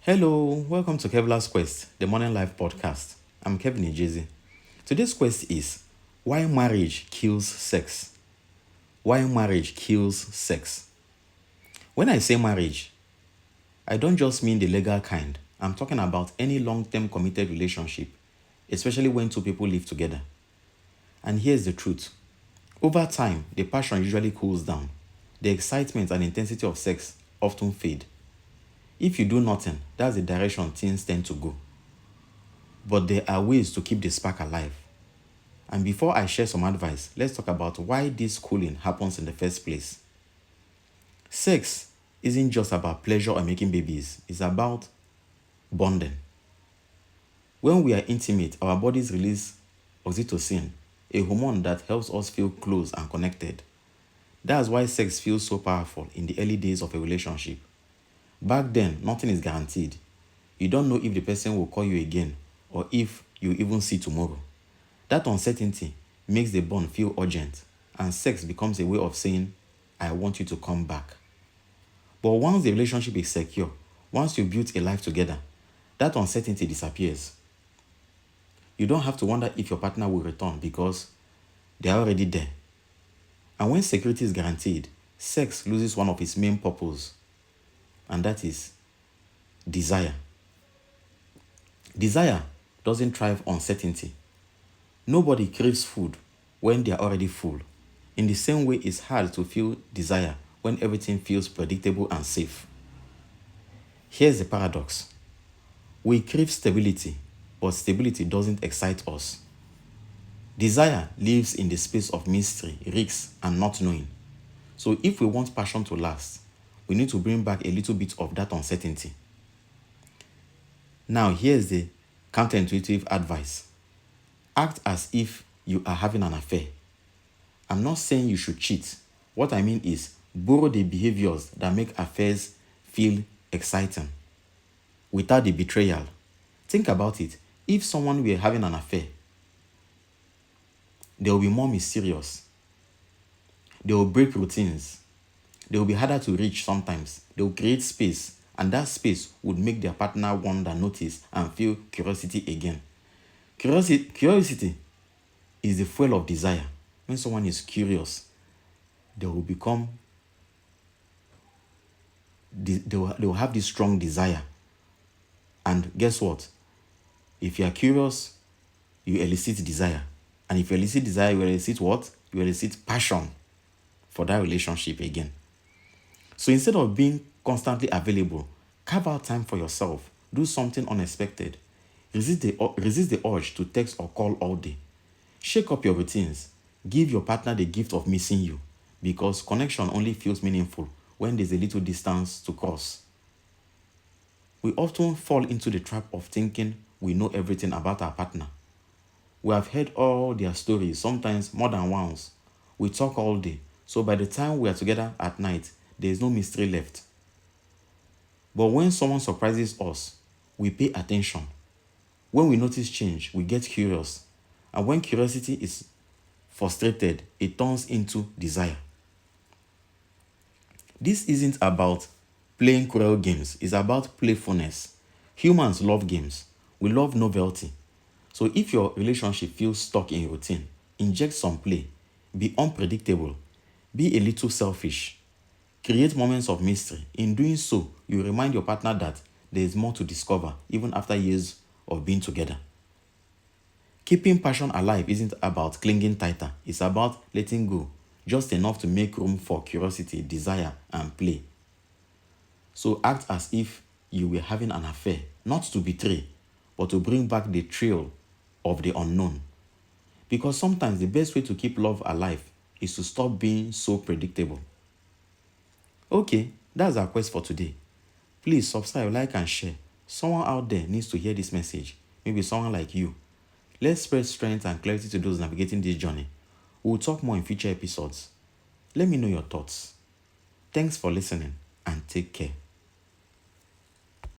Hello, welcome to Kevlar's Quest, the Morning Life podcast. I'm Kevin Ejezi. Today's quest is why marriage kills sex. Why marriage kills sex. When I say marriage, I don't just mean the legal kind. I'm talking about any long-term committed relationship, especially when two people live together. And here's the truth. Over time, the passion usually cools down. The excitement and intensity of sex often fade. If you do nothing, that's the direction things tend to go. But there are ways to keep the spark alive. And before I share some advice, let's talk about why this cooling happens in the first place. Sex isn't just about pleasure or making babies, it's about bonding. When we are intimate, our bodies release oxytocin, a hormone that helps us feel close and connected. That's why sex feels so powerful in the early days of a relationship. Back then, nothing is guaranteed. You don't know if the person will call you again or if you even see tomorrow. That uncertainty makes the bond feel urgent, and sex becomes a way of saying, I want you to come back. But once the relationship is secure, once you've built a life together, that uncertainty disappears. You don't have to wonder if your partner will return because they are already there. And when security is guaranteed, sex loses one of its main purposes, and that is desire. Desire doesn't thrive on certainty. Nobody craves food when they are already full. In the same way, it's hard to feel desire when everything feels predictable and safe. Here's the paradox. We crave stability, but stability doesn't excite us. Desire lives in the space of mystery, risks, and not knowing. So if we want passion to last, we need to bring back a little bit of that uncertainty. Now, here's the counterintuitive advice. Act as if you are having an affair. I'm not saying you should cheat. What I mean is borrow the behaviors that make affairs feel exciting without the betrayal. Think about it. If someone were having an affair, they will be more mysterious. They will break routines. They will be harder to reach sometimes. They will create space, and that space would make their partner wonder, notice, and feel curiosity again. Curiosity is the fuel of desire. When someone is curious, they will have this strong desire. And guess what? If you are curious, you elicit desire. And if you elicit desire, you elicit what? You elicit passion for that relationship again. So instead of being constantly available, carve out time for yourself. Do something unexpected. Resist the urge to text or call all day. Shake up your routines. Give your partner the gift of missing you, because connection only feels meaningful when there's a little distance to cross. We often fall into the trap of thinking we know everything about our partner. We have heard all their stories, sometimes more than once. We talk all day, so by the time we are together at night, there is no mystery left. But when someone surprises us, we pay attention. When we notice change, we get curious. And when curiosity is frustrated, it turns into desire. This isn't about playing cruel games. It's about playfulness. Humans love games. We love novelty. So if your relationship feels stuck in routine, inject some play. Be unpredictable. Be a little selfish. Create moments of mystery. In doing so, you remind your partner that there is more to discover even after years of being together. Keeping passion alive isn't about clinging tighter. It's about letting go, just enough to make room for curiosity, desire, and play. So act as if you were having an affair, not to betray, but to bring back the thrill of the unknown. Because sometimes the best way to keep love alive is to stop being so predictable. Okay, that's our quest for today. Please subscribe, like, and share. Someone out there needs to hear this message. Maybe someone like you. Let's spread strength and clarity to those navigating this journey. We'll talk more in future episodes. Let me know your thoughts. Thanks for listening and take care.